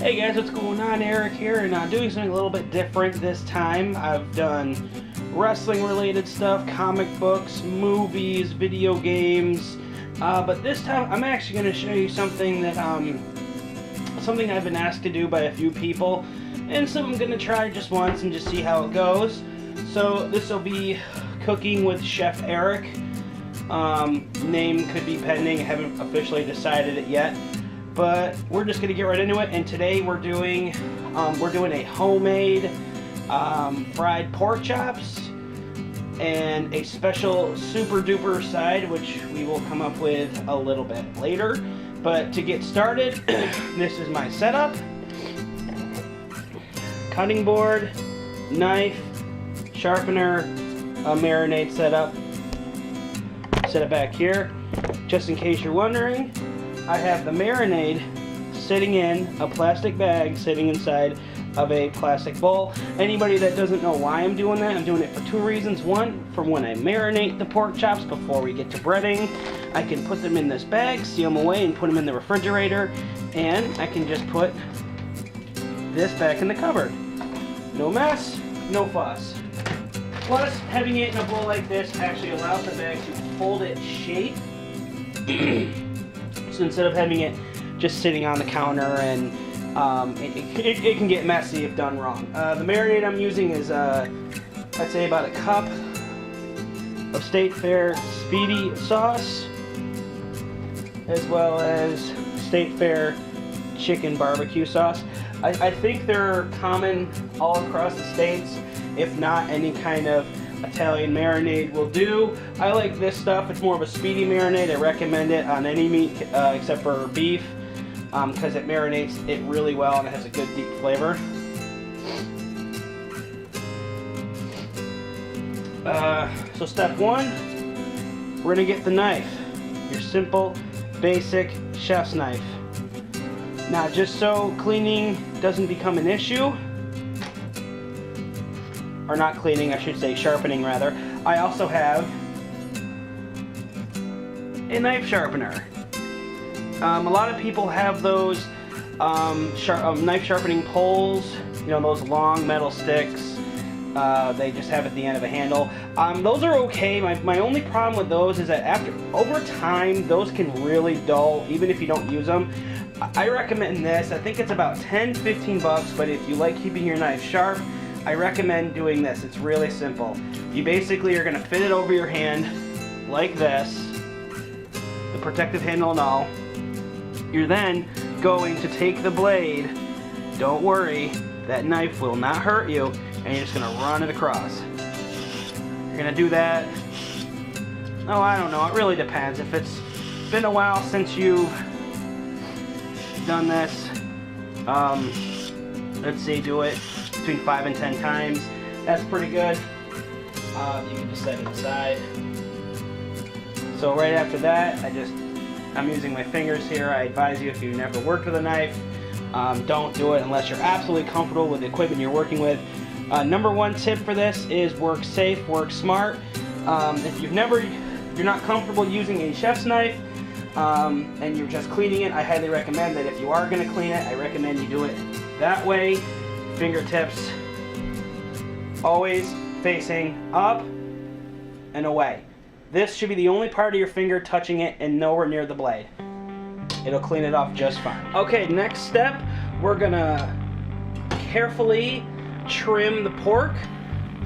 Hey guys, what's going on? Eric here, and doing something a little bit different this time. I've done wrestling related stuff, comic books, movies, video games, but this time I'm actually going to show you something that something I've been asked to do by a few people, and so I'm going to try just once and just see how it goes. So this will be cooking with Chef Erik. Name could be pending, I haven't officially decided it yet. But we're just gonna get right into it, and today we're doing a homemade fried pork chops and a special super duper side, which we will come up with a little bit later. But to get started, this is my setup: cutting board, knife, sharpener, a marinade setup. Set it back here, just in case you're wondering. I have the marinade sitting in a plastic bag, sitting inside of a plastic bowl. Anybody that doesn't know why I'm doing that, I'm doing it for two reasons. One, for when I marinate the pork chops before we get to breading, I can put them in this bag, seal them away, and put them in the refrigerator. And I can just put this back in the cupboard. No mess, no fuss. Plus, having it in a bowl like this actually allows the bag to hold its shape. So instead of having it just sitting on the counter, and it can get messy if done wrong. The marinade I'm using is, I'd say about a cup of State Fair Speedy sauce, as well as State Fair chicken barbecue sauce. I think they're common all across the states. If not, any kind of Italian marinade will do. I like this stuff. It's more of a speedy marinade. I recommend it on any meat except for beef, because it marinates it really well and it has a good deep flavor. So step one, we're gonna get the knife. Your simple, basic chef's knife. Now, just so cleaning doesn't become an issue, or not cleaning, I should say sharpening rather, I also have a knife sharpener. A lot of people have those knife sharpening poles, you know, those long metal sticks. They just have at the end of a handle. Those are okay. My only problem with those is that over time, those can really dull, even if you don't use them. I recommend this. I think it's about 10-15 bucks, but if you like keeping your knife sharp, I recommend doing this. It's really simple. You basically are going to fit it over your hand like this, the protective handle and all. You're then going to take the blade. Don't worry, that knife will not hurt you, and you're just going to run it across. You're going to do that. Oh, I don't know. It really depends. If it's been a while since you've done this, let's see, do it between 5 and 10 times. That's pretty good. You can just set it aside. So right after that, I'm using my fingers here. I advise you, if you've never worked with a knife, don't do it unless you're absolutely comfortable with the equipment you're working with. Number one tip for this is work safe, work smart. If you're not comfortable using a chef's knife, and you're just cleaning it, I highly recommend that if you are going to clean it, I recommend you do it that way. Fingertips always facing up and away. This should be the only part of your finger touching it and nowhere near the blade. It'll clean it off just fine. Okay, next step, we're gonna carefully trim the pork.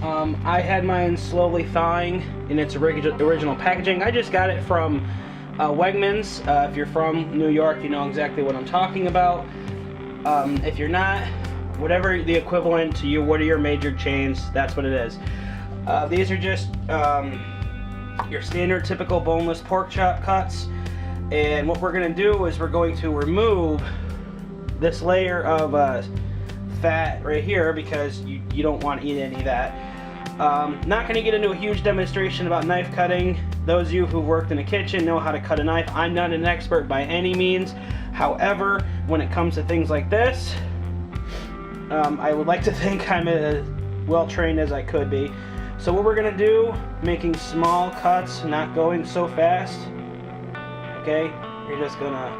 I had mine slowly thawing in its original packaging. I just got it from Wegmans. If you're from New York, you know exactly what I'm talking about. If you're not, whatever the equivalent to you, what are your major chains, that's what it is. These are just your standard typical boneless pork chop cuts, and what we're going to do is we're going to remove this layer of fat right here, because you don't want to eat any of that. Not going to get into a huge demonstration about knife cutting. Those of you who've worked in a kitchen know how to cut a knife. I'm not an expert by any means. However, when it comes to things like this, I would like to think I'm as well trained as I could be. So what we're gonna do, making small cuts, not going so fast. Okay, you're just gonna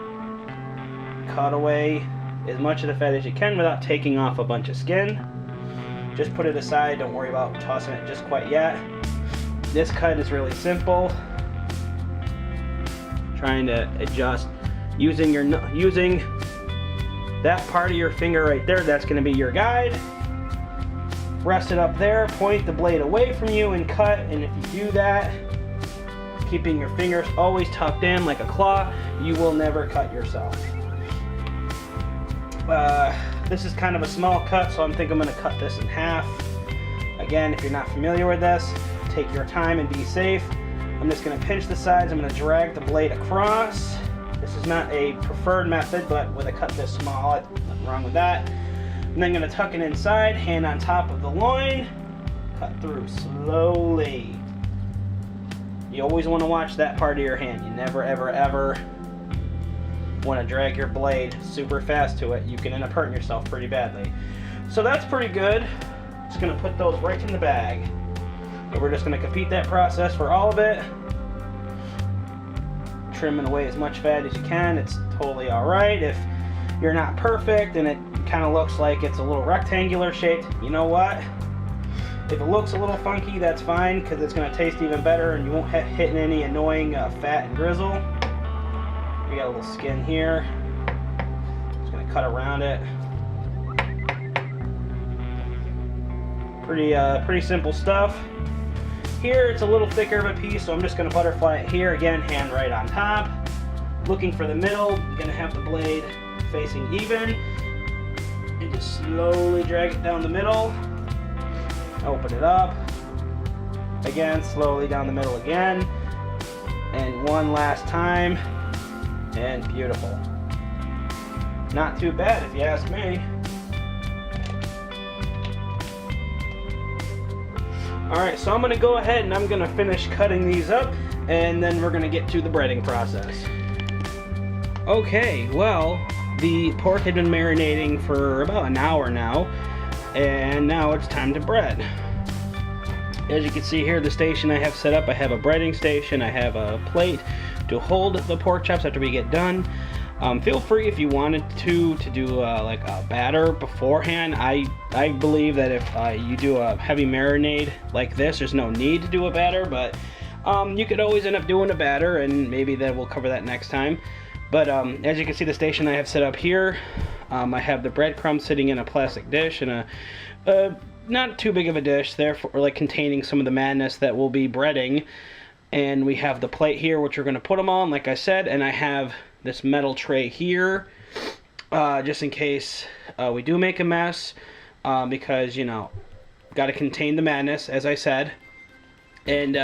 cut away as much of the fat as you can without taking off a bunch of skin. Just put it aside, don't worry about tossing it just quite yet. This cut is really simple. Trying to adjust using that part of your finger right there. That's going to be your guide. Rest it up there, point the blade away from you and cut. And if you do that, keeping your fingers always tucked in like a claw, you will never cut yourself. This is kind of a small cut, so I'm thinking I'm going to cut this in half. Again, if you're not familiar with this, take your time and be safe. I'm just going to pinch the sides. I'm going to drag the blade across. This is not a preferred method, but with a cut this small, nothing wrong with that. And then I'm going to tuck it inside, hand on top of the loin, cut through slowly. You always want to watch that part of your hand. You never, ever, ever want to drag your blade super fast to it. You can end up hurting yourself pretty badly. So that's pretty good. Just going to put those right in the bag. And we're just going to repeat that process for all of it. Trimming away as much fat as you can. It's totally alright. If you're not perfect and it kind of looks like it's a little rectangular shaped, you know what? If it looks a little funky, that's fine, because it's going to taste even better and you won't hit any annoying fat and grizzle. We got a little skin here. Just going to cut around it. Pretty simple stuff. Here it's a little thicker of a piece, so I'm just going to butterfly it here. Again, hand right on top. Looking for the middle, you're going to have the blade facing even. And just slowly drag it down the middle. Open it up. Again, slowly down the middle again. And one last time. And beautiful. Not too bad if you ask me. Alright, so I'm going to go ahead and I'm going to finish cutting these up, and then we're going to get to the breading process. Okay, well, the pork had been marinating for about an hour now, and now it's time to bread. As you can see here, the station I have set up, I have a breading station, I have a plate to hold the pork chops after we get done. Feel free if you wanted to do like a batter beforehand. I believe that if you do a heavy marinade like this, there's no need to do a batter, but you could always end up doing a batter, and maybe that we'll cover that next time. But as you can see, the station I have set up here, I have the breadcrumbs sitting in a plastic dish and a not too big of a dish, therefore like containing some of the madness that will be breading. And we have the plate here, which we're going to put them on, like I said, and I have this metal tray here, just in case we do make a mess, because, you know, got to contain the madness, as I said. And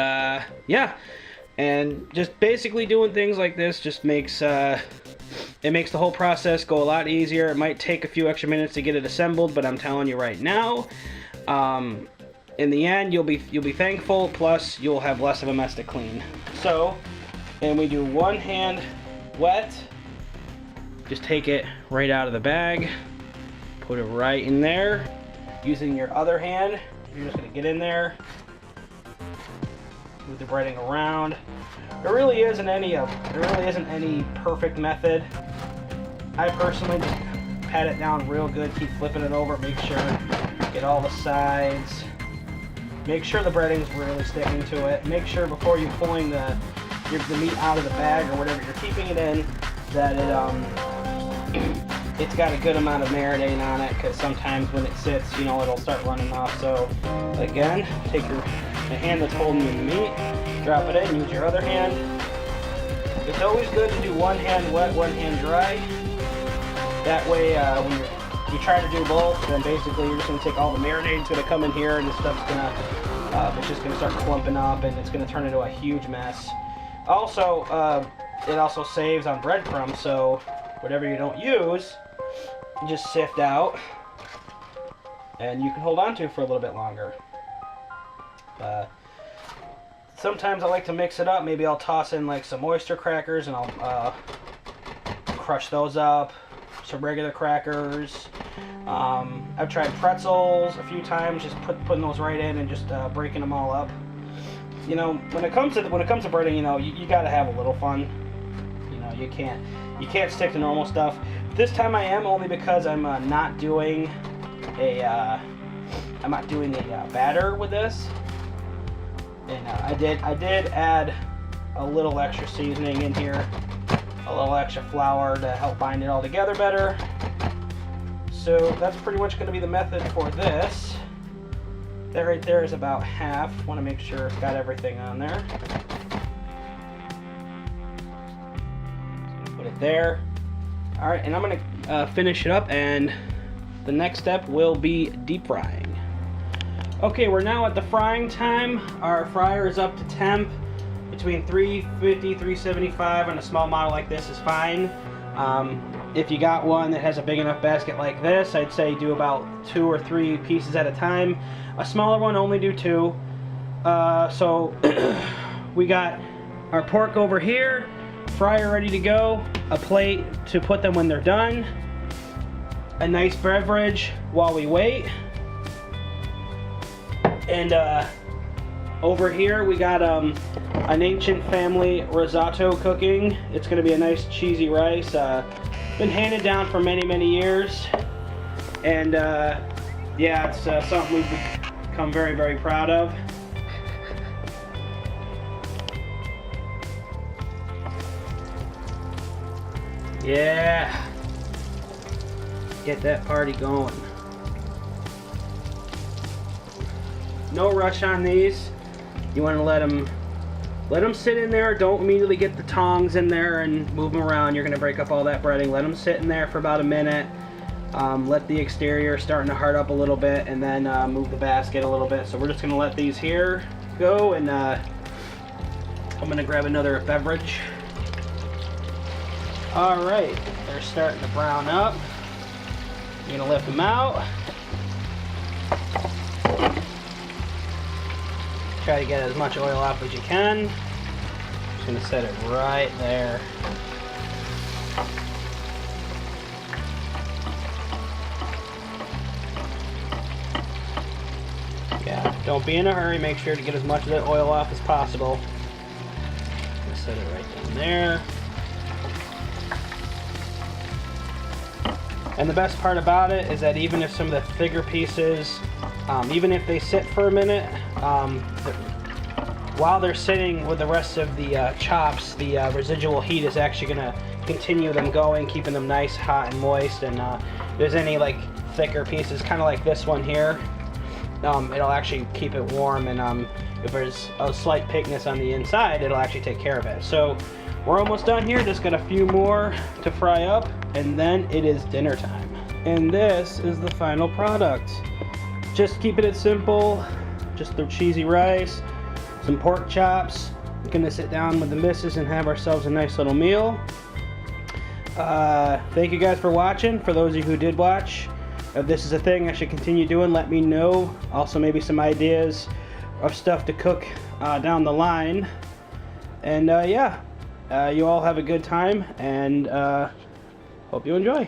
yeah, and just basically doing things like this just makes it makes the whole process go a lot easier. It might take a few extra minutes to get it assembled, but I'm telling you right now, in the end, you'll be thankful. Plus, you'll have less of a mess to clean. So, and we do one hand wet. Just take it right out of the bag, put it right in there. Using your other hand, you're just gonna get in there, move the breading around. There really isn't any perfect method. I personally just pat it down real good, keep flipping it over, make sure get all the sides. Make sure the breading's really sticking to it. Make sure before you're pulling the meat out of the bag or whatever you're keeping it in, that it's got a good amount of marinade on it, because sometimes when it sits, you know, it'll start running off. So again, take the hand that's holding the meat, drop it in, use your other hand. It's always good to do one hand wet, one hand dry. That way, when you try to do both, then basically you're just going to take all the marinade's going to come in here, and this stuff's going to, it's just going to start clumping up, and it's going to turn into a huge mess. Also, it also saves on breadcrumbs, so whatever you don't use, you just sift out, and you can hold on to for a little bit longer. Sometimes I like to mix it up. Maybe I'll toss in like some oyster crackers, and I'll crush those up. Some regular crackers. I've tried pretzels a few times, just putting those right in and just breaking them all up. You know, when it comes to breading, you know, you got to have a little fun. You know, you can't stick to normal stuff. This time I am, only because I'm not doing a batter with this, and I did add a little extra seasoning in here, a little extra flour to help bind it all together better. So that's pretty much going to be the method for this. That right there is about half. Want to make sure it's got everything on there. Put it there. All right, and I'm going to finish it up, and the next step will be deep frying. Okay, we're now at the frying time. Our fryer is up to temp. Between 350, 375 on a small model like this is fine. If you got one that has a big enough basket like this, I'd say do about 2 or 3 pieces at a time. A smaller one, only do 2. So we got our pork over here, fryer ready to go, a plate to put them when they're done, a nice beverage while we wait, and over here we got an ancient family risotto cooking. It's going to be a nice cheesy rice. Been handed down for many years, and yeah, it's something we've become very proud of. Yeah, get that party going. No rush on these. You want to let them sit in there. Don't immediately get the tongs in there and move them around. You're going to break up all that breading. Let them sit in there for about a minute. Let the exterior starting to hard up a little bit, and then move the basket a little bit. So we're just going to let these here go, and I'm going to grab another beverage. All right, they're starting to brown up. You're going to lift them out. Try to get as much oil off as you can. Just gonna set it right there. Yeah, don't be in a hurry. Make sure to get as much of that oil off as possible. Just set it right down there. And the best part about it is that even if some of the thicker pieces, even if they sit for a minute, while they're sitting with the rest of the chops, the residual heat is actually going to continue them going, keeping them nice, hot, and moist. And if there's any like thicker pieces, kind of like this one here, it'll actually keep it warm. And if there's a slight pinkness on the inside, it'll actually take care of it. So we're almost done here. Just got a few more to fry up, and then it is dinner time. And this is the final product. Just keeping it simple. Just the cheesy rice, some pork chops. We're gonna sit down with the missus and have ourselves a nice little meal. Thank you guys for watching. For those of you who did watch, if this is a thing I should continue doing, let me know. Also maybe some ideas of stuff to cook down the line. And yeah, you all have a good time, and hope you enjoy.